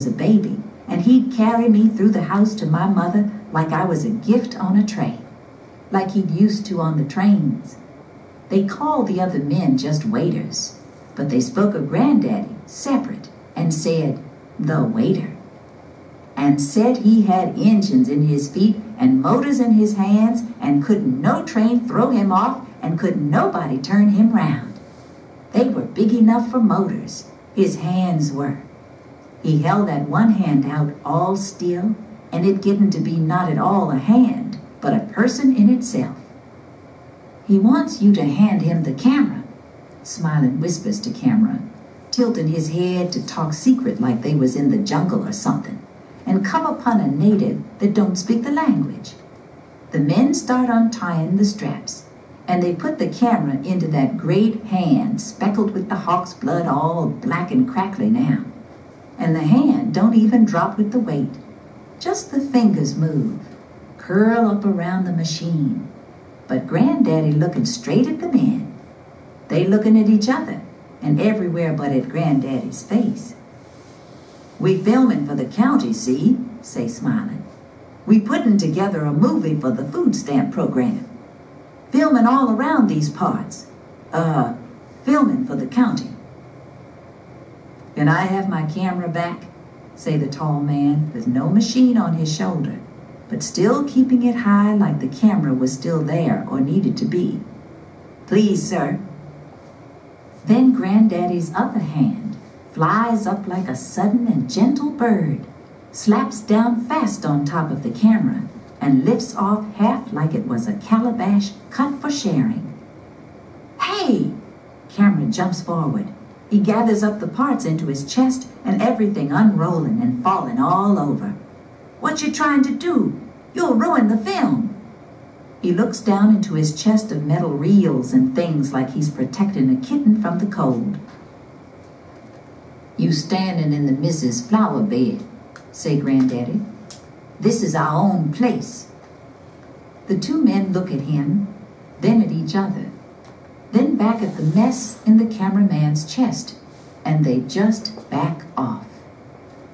a baby, and he'd carry me through the house to my mother like I was a gift on a tray, like he'd used to on the trains. They called the other men just waiters, but they spoke of Granddaddy separate and said, "the waiter," and said he had engines in his feet and motors in his hands, and couldn't no train throw him off, and couldn't nobody turn him round. They were big enough for motors, his hands were. He held that one hand out all still, and it getting to be not at all a hand, but a person in itself. He wants you to hand him the camera, Smiling whispers to camera, tilting his head to talk secret like they was in the jungle or something, and come upon a native that don't speak the language. The men start untying the straps, and they put the camera into that great hand speckled with the hawk's blood, all black and crackly now. And the hand don't even drop with the weight. Just the fingers move, curl up around the machine. But Granddaddy looking straight at the men. They looking at each other, and everywhere but at Granddaddy's face. "We filming for the county, see?" say Smiling. "We putting together a movie for the food stamp program. Filming all around these parts. Filming for the county." "Can I have my camera back?" say the tall man with no machine on his shoulder, but still keeping it high like the camera was still there or needed to be. "Please, sir." Then Granddaddy's other hand flies up like a sudden and gentle bird, slaps down fast on top of the camera, and lifts off half like it was a calabash cut for sharing. "Hey!" Camera jumps forward. He gathers up the parts into his chest, and everything unrolling and falling all over. "What you trying to do? You'll ruin the film." He looks down into his chest of metal reels and things like he's protecting a kitten from the cold. "You standing in the Mrs. Flower bed," say Granddaddy. "This is our own place." The two men look at him, then at each other, then back at the mess in the cameraman's chest, and they just back off.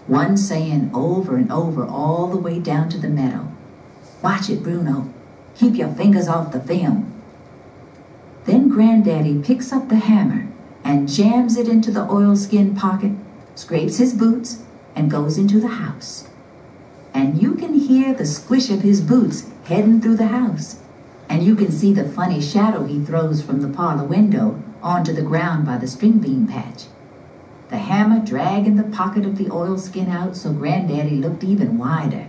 One saying over and over all the way down to the meadow, "Watch it, Bruno. Keep your fingers off the film." Then Granddaddy picks up the hammer and jams it into the oilskin pocket, scrapes his boots, and goes into the house. And you can hear the squish of his boots heading through the house, and you can see the funny shadow he throws from the parlor window onto the ground by the string bean patch. The hammer dragging the pocket of the oilskin out so Granddaddy looked even wider.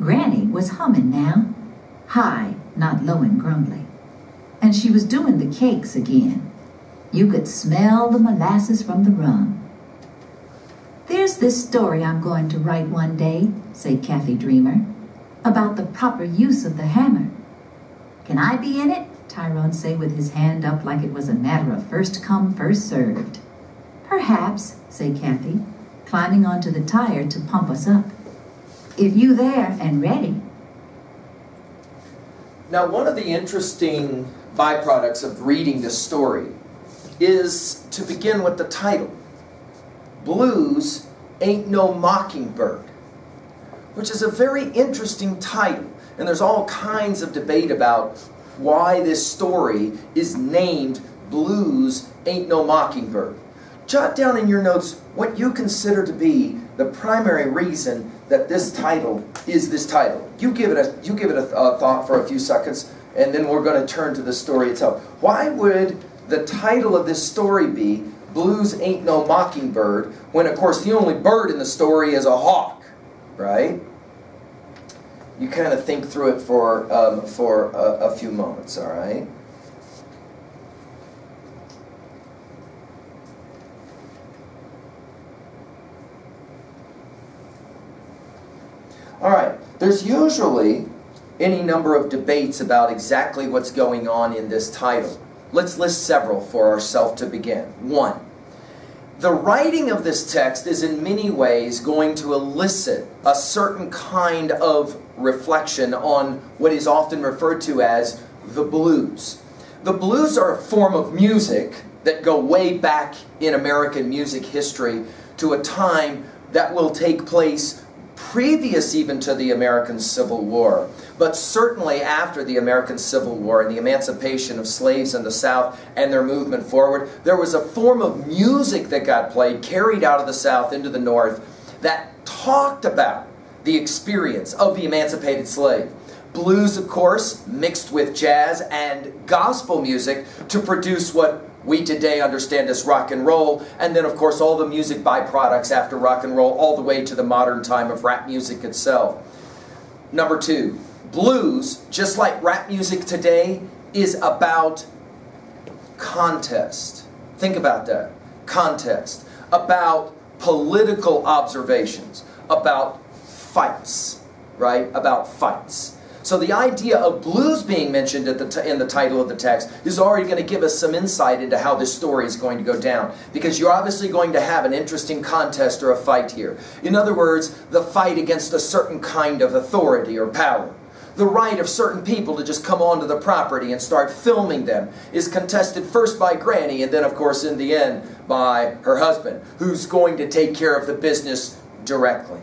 Granny was humming now, high, not low and grumbly. And she was doing the cakes again. You could smell the molasses from the rum. "There's this story I'm going to write one day," said Kathy Dreamer, "about the proper use of the hammer." "Can I be in it?" Tyrone say with his hand up like it was a matter of first come, first served. "Perhaps," say Kathy, climbing onto the tire to pump us up. "If you there and ready." Now, one of the interesting byproducts of reading this story is to begin with the title. Blues Ain't No Mockingbird, which is a very interesting title. And there's all kinds of debate about why this story is named Blues Ain't No Mockingbird. Jot down in your notes what you consider to be the primary reason that this title is this title. You give it a thought for a few seconds, and then we're going to turn to the story itself. Why would the title of this story be Blues Ain't No Mockingbird, when of course the only bird in the story is a hawk, right? You kind of think through it for a few moments, all right? All right, there's usually any number of debates about exactly what's going on in this title. Let's list several for ourselves to begin. 1, the writing of this text is in many ways going to elicit a certain kind of reflection on what is often referred to as the blues. The blues are a form of music that go way back in American music history to a time that will take place previous even to the American Civil War, but certainly after the American Civil War and the emancipation of slaves in the South and their movement forward, there was a form of music that got played, carried out of the South into the North, that talked about the experience of the emancipated slave. Blues, of course, mixed with jazz and gospel music to produce what we today understand as rock and roll, and then of course all the music byproducts after rock and roll, all the way to the modern time of rap music itself. Number two, blues, just like rap music today, is about contest. Think about that. Contest. About political observations. About fights. Right? About fights. So the idea of blues being mentioned at in the title of the text is already going to give us some insight into how this story is going to go down. Because you're obviously going to have an interesting contest or a fight here. In other words, the fight against a certain kind of authority or power. The right of certain people to just come onto the property and start filming them is contested first by Granny and then of course in the end by her husband, who's going to take care of the business directly.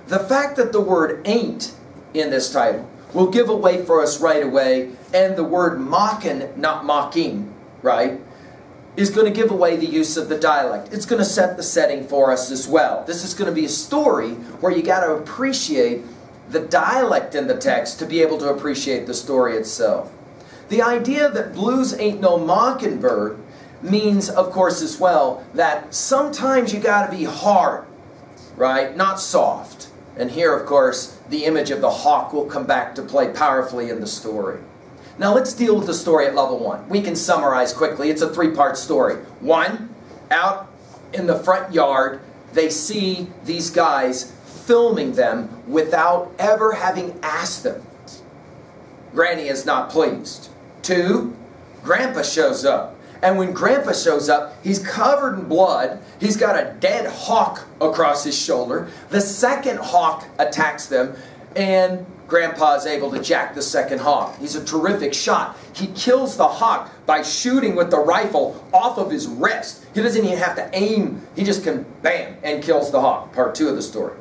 The fact that the word ain't in this title will give away for us right away, and the word mockin, not mocking, right, is going to give away the use of the dialect. It's going to set the setting for us as well. This is going to be a story where you got to appreciate the dialect in the text to be able to appreciate the story itself. The idea that blues ain't no mockingbird means, of course, as well, that sometimes you got to be hard, right, not soft. And here, of course, the image of the hawk will come back to play powerfully in the story. Now let's deal with the story at level 1. We can summarize quickly. It's a 3-part story. 1, out in the front yard, they see these guys filming them without ever having asked them. Granny is not pleased. 2, Grandpa shows up. And when Grandpa shows up, he's covered in blood. He's got a dead hawk across his shoulder. The second hawk attacks them, and Grandpa is able to jack the second hawk. He's a terrific shot. He kills the hawk by shooting with the rifle off of his wrist. He doesn't even have to aim. He just can bam and kills the hawk. Part 2 of the story.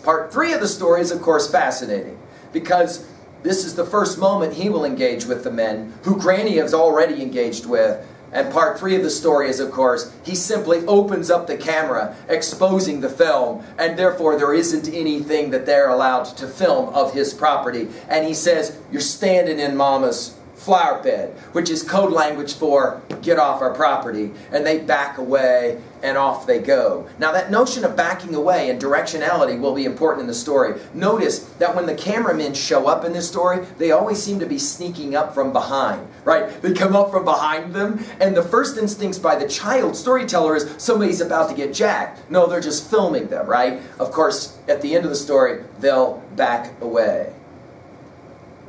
Part 3 of the story is, of course, fascinating because this is the first moment he will engage with the men who Granny has already engaged with. And part 3 of the story is, of course, he simply opens up the camera, exposing the film, and therefore there isn't anything that they're allowed to film of his property. And he says, "You're standing in Mama's flower bed," which is code language for "get off our property." And they back away, and off they go. Now that notion of backing away and directionality will be important in the story. Notice that when the cameramen show up in this story, they always seem to be sneaking up from behind, right? They come up from behind them, and the first instincts by the child storyteller is somebody's about to get jacked. No, they're just filming them, right? Of course, at the end of the story, they'll back away.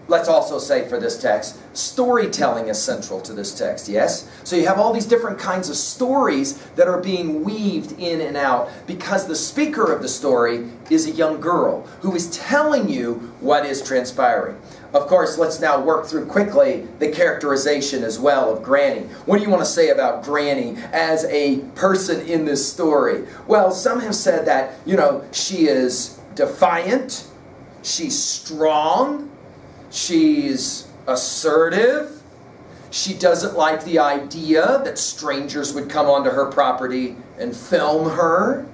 Let's also say for this text, storytelling is central to this text, yes? So you have all these different kinds of stories that are being weaved in and out because the speaker of the story is a young girl who is telling you what is transpiring. Of course, let's now work through quickly the characterization as well of Granny. What do you want to say about Granny as a person in this story? Well, some have said that, you know, she is defiant, she's strong, she's assertive. She doesn't like the idea that strangers would come onto her property and film her.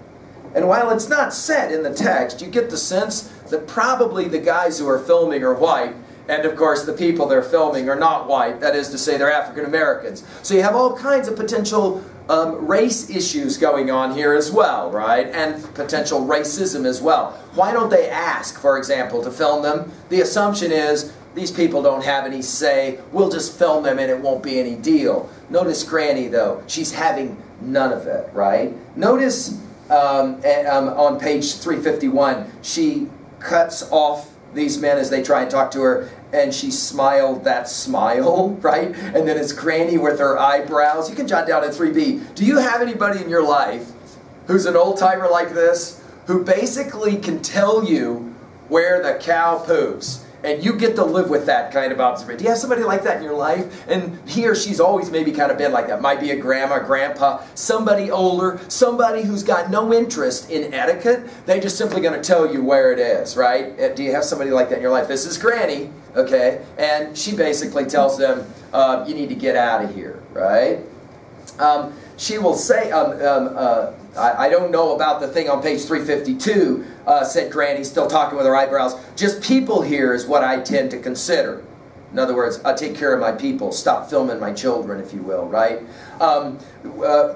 And while it's not said in the text, you get the sense that probably the guys who are filming are white, and of course the people they're filming are not white, that is to say they're African Americans. So you have all kinds of potential race issues going on here as well, right? And potential racism as well. Why don't they ask, for example, to film them? The assumption is these people don't have any say. We'll just film them and it won't be any deal. Notice Granny, though. She's having none of it, right? Notice on page 351, she cuts off these men as they try and talk to her, and she smiled that smile, right? And then it's Granny with her eyebrows. You can jot down in 3B. Do you have anybody in your life who's an old-timer like this, who basically can tell you where the cow poops? And you get to live with that kind of observation. Do you have somebody like that in your life? And he or she's always maybe kind of been like that. Might be a grandma, grandpa, somebody older, somebody who's got no interest in etiquette. They're just simply going to tell you where it is, right? Do you have somebody like that in your life? This is Granny, okay? And she basically tells them, you need to get out of here, right? She will say, I don't know about the thing on page 352, said Granny, still talking with her eyebrows. Just people here is what I tend to consider. In other words, I take care of my people. Stop filming my children, if you will, right?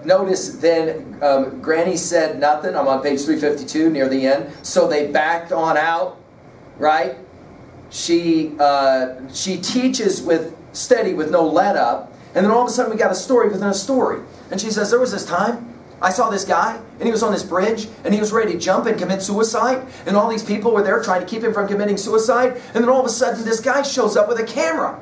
Notice then, Granny said nothing. I'm on page 352 near the end. So they backed on out, right? She teaches steady with no let up. And then all of a sudden we got a story within a story. And she says, there was this time I saw this guy, and he was on this bridge, and he was ready to jump and commit suicide, and all these people were there trying to keep him from committing suicide, and then all of a sudden this guy shows up with a camera,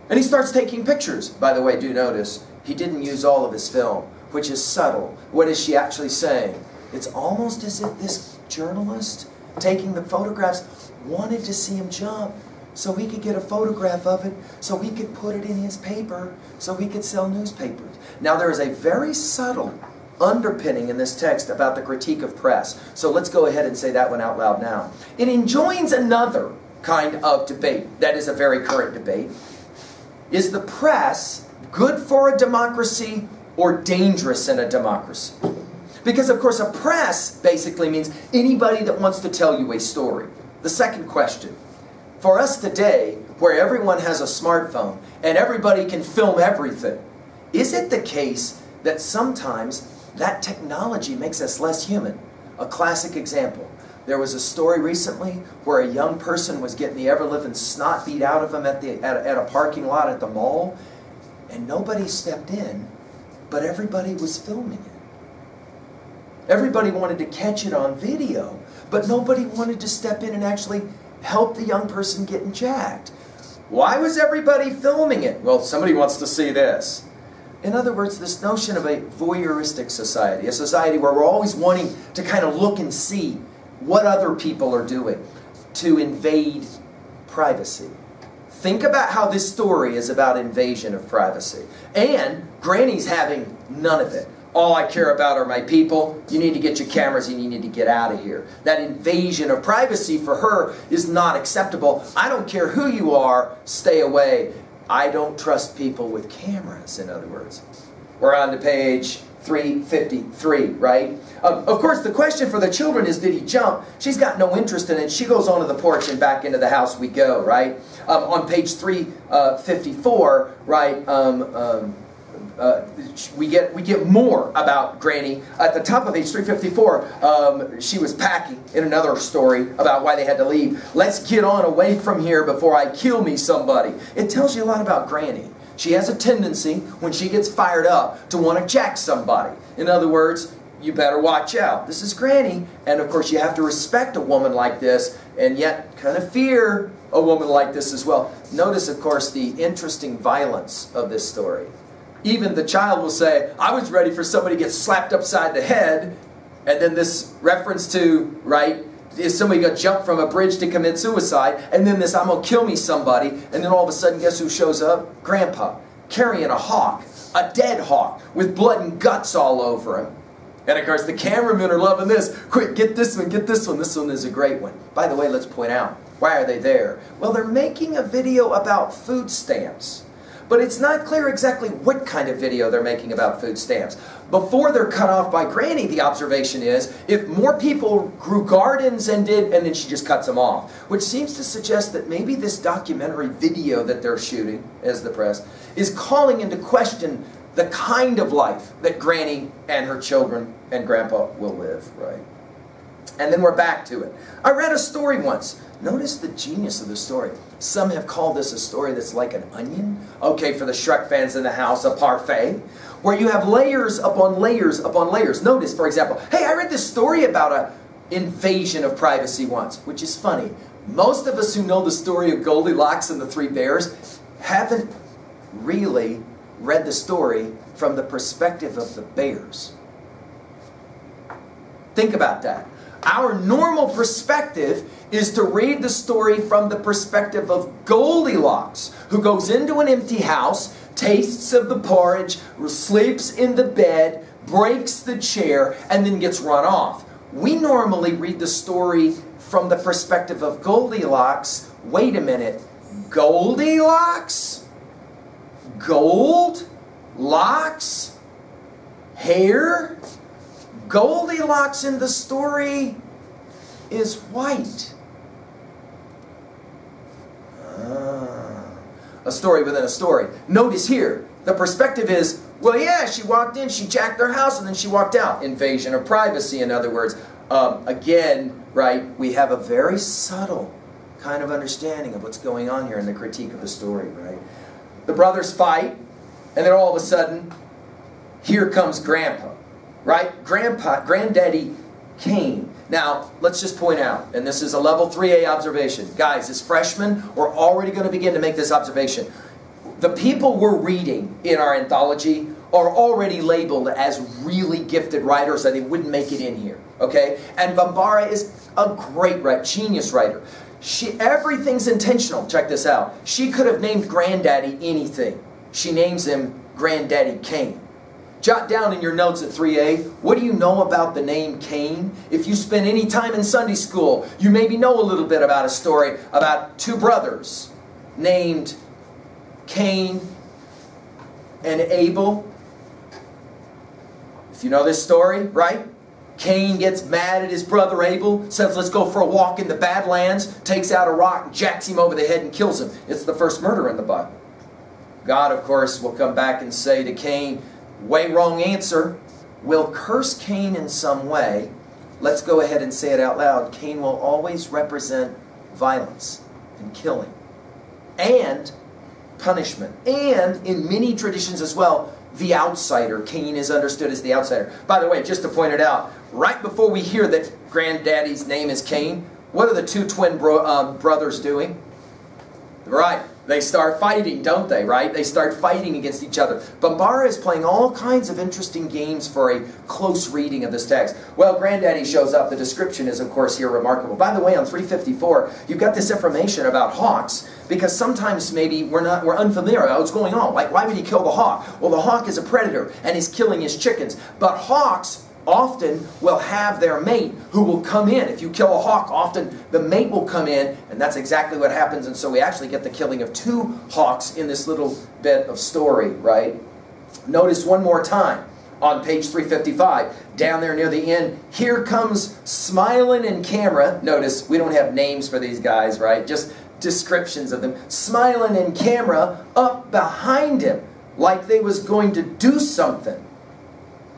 and he starts taking pictures. By the way, do notice, he didn't use all of his film, which is subtle. What is she actually saying? It's almost as if this journalist taking the photographs wanted to see him jump, so he could get a photograph of it, so he could put it in his paper, so he could sell newspapers. Now there is a very subtle underpinning in this text about the critique of press. So let's go ahead and say that one out loud now. It enjoins another kind of debate. That is a very current debate. Is the press good for a democracy or dangerous in a democracy? Because of course a press basically means anybody that wants to tell you a story. The second question. For us today, where everyone has a smartphone and everybody can film everything, is it the case that sometimes that technology makes us less human? A classic example. There was a story recently where a young person was getting the ever-living snot beat out of him at a parking lot at the mall, and nobody stepped in, but everybody was filming it. Everybody wanted to catch it on video, but nobody wanted to step in and actually help the young person get jacked. Why was everybody filming it? Well, somebody wants to see this. In other words, this notion of a voyeuristic society, a society where we're always wanting to kind of look and see what other people are doing, to invade privacy. Think about how this story is about invasion of privacy. And Granny's having none of it. All I care about are my people. You need to get your cameras and you need to get out of here. That invasion of privacy for her is not acceptable. I don't care who you are, stay away. I don't trust people with cameras, in other words. We're on to page 353, right? Of course, the question for the children is, did he jump? She's got no interest in it. She goes onto the porch and back into the house we go, right? On page 354, right, we get more about Granny. At the top of page 354, she was packing in another story about why they had to leave. Let's get on away from here before I kill me somebody. It tells you a lot about Granny. She has a tendency, when she gets fired up, to want to jack somebody. In other words, you better watch out. This is Granny, and of course you have to respect a woman like this, and yet kind of fear a woman like this as well. Notice, of course, the interesting violence of this story. Even the child will say, I was ready for somebody to get slapped upside the head, and then this reference to, right, is somebody going to jump from a bridge to commit suicide, and then this, I'm going to kill me somebody, and then all of a sudden, guess who shows up? Grandpa, carrying a hawk, a dead hawk, with blood and guts all over him. And of course, the cameramen are loving this. Quick, get this one, get this one. This one is a great one. By the way, let's point out, why are they there? Well, they're making a video about food stamps. But it's not clear exactly what kind of video they're making about food stamps. Before they're cut off by Granny, the observation is, if more people grew gardens and then she just cuts them off. Which seems to suggest that maybe this documentary video that they're shooting, as the press, is calling into question the kind of life that Granny and her children and Grandpa will live, right? And then we're back to it. I read a story once. Notice the genius of the story. Some have called this a story that's like an onion. Okay, for the Shrek fans in the house, a parfait, where you have layers upon layers upon layers. Notice, for example, hey, I read this story about an invasion of privacy once, which is funny. Most of us who know the story of Goldilocks and the Three Bears haven't really read the story from the perspective of the bears. Think about that. Our normal perspective is to read the story from the perspective of Goldilocks, who goes into an empty house, tastes of the porridge, sleeps in the bed, breaks the chair, and then gets run off. We normally read the story from the perspective of Goldilocks. Wait a minute. Goldilocks? Gold? Locks? Hair? Goldilocks in the story is white. A story within a story. Notice here, the perspective is, well, yeah, she walked in, she jacked her house, and then she walked out. Invasion of privacy, in other words. Again, right, we have a very subtle kind of understanding of what's going on here in the critique of the story, right? The brothers fight, and then all of a sudden, here comes Grandpa, right? Granddaddy Cain. Now, let's just point out, and this is a level 3A observation. Guys, as freshmen, we're already going to begin to make this observation. The people we're reading in our anthology are already labeled as really gifted writers, and they wouldn't make it in here, okay? And Bambara is a great writer, genius writer. Everything's intentional. Check this out. She could have named Granddaddy anything. She names him Granddaddy Cain. Jot down in your notes at 3A, what do you know about the name Cain? If you spend any time in Sunday school, you maybe know a little bit about a story about two brothers named Cain and Abel. If you know this story, right? Cain gets mad at his brother Abel, says, let's go for a walk in the Badlands, takes out a rock, jacks him over the head and kills him. It's the first murder in the Bible. God, of course, will come back and say to Cain, way wrong answer. We'll curse Cain in some way. Let's go ahead and say it out loud. Cain will always represent violence and killing and punishment. And in many traditions as well, the outsider. Cain is understood as the outsider. By the way, just to point it out, right before we hear that Granddaddy's name is Cain, what are the two twin brothers doing? Right. They start fighting, don't they, right? They start fighting against each other. Bambara is playing all kinds of interesting games for a close reading of this text. Well, Granddaddy shows up. The description is, of course, here remarkable. By the way, on 354, you've got this information about hawks, because sometimes maybe we're unfamiliar about what's going on. Like, why would he kill the hawk? Well, the hawk is a predator, and he's killing his chickens. But hawks often will have their mate who will come in. If you kill a hawk, often the mate will come in, and that's exactly what happens. And so we actually get the killing of two hawks in this little bit of story, right? Notice one more time on page 355, down there near the end, here comes Smiling in Camera. Notice we don't have names for these guys, right? Just descriptions of them. Smiling in Camera up behind him, like they was going to do something,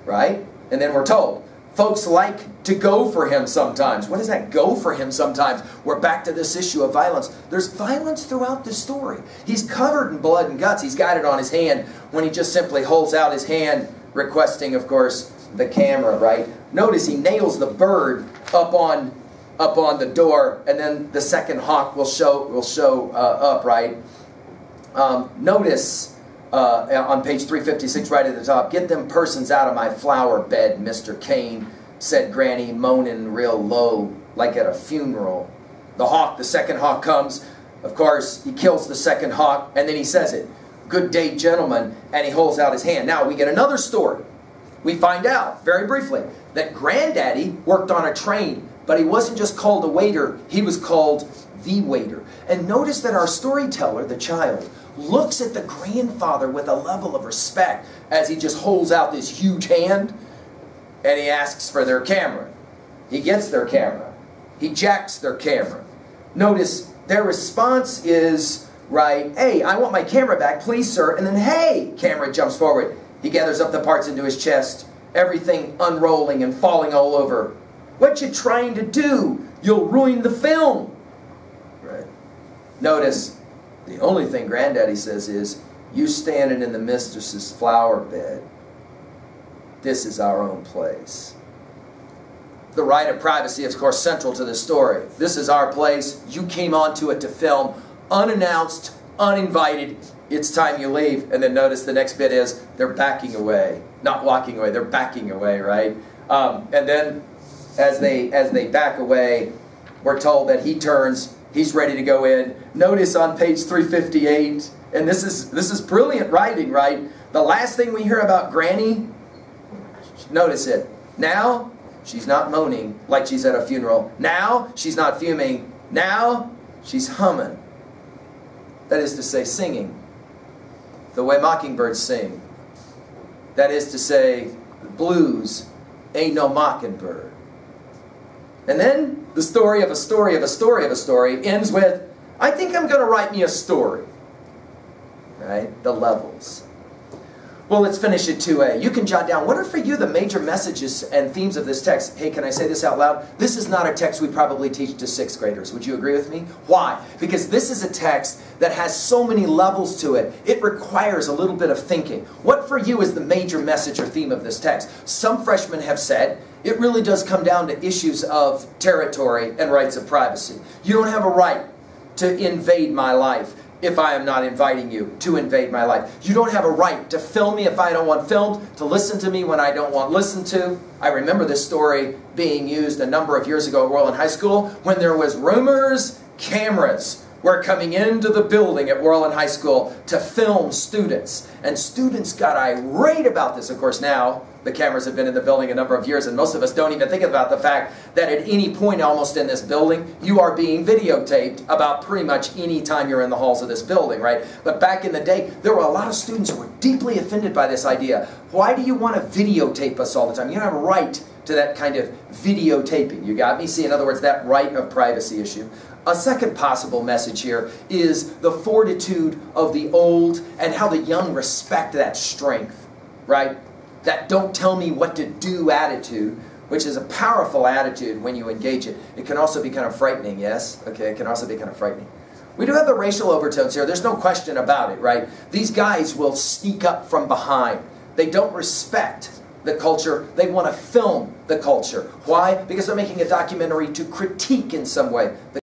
right? And then we're told, folks like to go for him sometimes. What does that go for him sometimes? We're back to this issue of violence. There's violence throughout the story. He's covered in blood and guts. He's got it on his hand when he just simply holds out his hand, requesting, of course, the camera, right? Notice he nails the bird up on the door, and then the second hawk will show up, right? Notice on page 356, right at the top, get them persons out of my flower bed, Mr. Cain, said Granny, moaning real low, like at a funeral. The hawk, the second hawk comes. Of course, he kills the second hawk, and then he says it, good day, gentlemen, and he holds out his hand. Now, we get another story. We find out, very briefly, that Granddaddy worked on a train, but he wasn't just called a waiter, he was called the waiter. And notice that our storyteller, the child, looks at the grandfather with a level of respect as he just holds out this huge hand, and he asks for their camera. He gets their camera. He jacks their camera. Notice their response is, right, hey, I want my camera back, please, sir. And then, hey, camera jumps forward. He gathers up the parts into his chest, everything unrolling and falling all over. What you trying to do? You'll ruin the film. Right. Notice, the only thing Granddaddy says is, you standing in the mistress's flower bed. This is our own place. The right of privacy is, of course, central to this story. This is our place. You came onto it to film, unannounced, uninvited. It's time you leave. And then notice the next bit is, they're backing away. Not walking away, they're backing away, right? And then as they back away, we're told that he turns, he's ready to go in. Notice on page 358, and this is brilliant writing, right? The last thing we hear about Granny, notice it. Now, she's not moaning like she's at a funeral. Now, she's not fuming. Now, she's humming. That is to say, singing. The way mockingbirds sing. That is to say, blues ain't no mockingbird. And then the story of a story of a story of a story ends with, I think I'm going to write me a story. Right? The levels. Well, let's finish at 2a. You can jot down, what are for you the major messages and themes of this text? Hey, can I say this out loud? This is not a text we probably teach to 6th graders. Would you agree with me? Why? Because this is a text that has so many levels to it. It requires a little bit of thinking. What for you is the major message or theme of this text? Some freshmen have said, it really does come down to issues of territory and rights of privacy. You don't have a right to invade my life if I am not inviting you to invade my life. You don't have a right to film me if I don't want filmed, to listen to me when I don't want listened to. I remember this story being used a number of years ago at Worland High School when there was rumors cameras were coming into the building at Worland High School to film students. And students got irate about this. Of course, now the cameras have been in the building a number of years, and most of us don't even think about the fact that at any point almost in this building, you are being videotaped about pretty much any time you're in the halls of this building, right? But back in the day, there were a lot of students who were deeply offended by this idea. Why do you want to videotape us all the time? You don't have a right to that kind of videotaping. You got me? See, in other words, that right of privacy issue. A second possible message here is the fortitude of the old and how the young respect that strength, right? That don't tell me what to do attitude, which is a powerful attitude when you engage it. It can also be kind of frightening, yes? Okay, it can also be kind of frightening. We do have the racial overtones here. There's no question about it, right? These guys will sneak up from behind. They don't respect the culture. They want to film the culture. Why? Because they're making a documentary to critique in some way the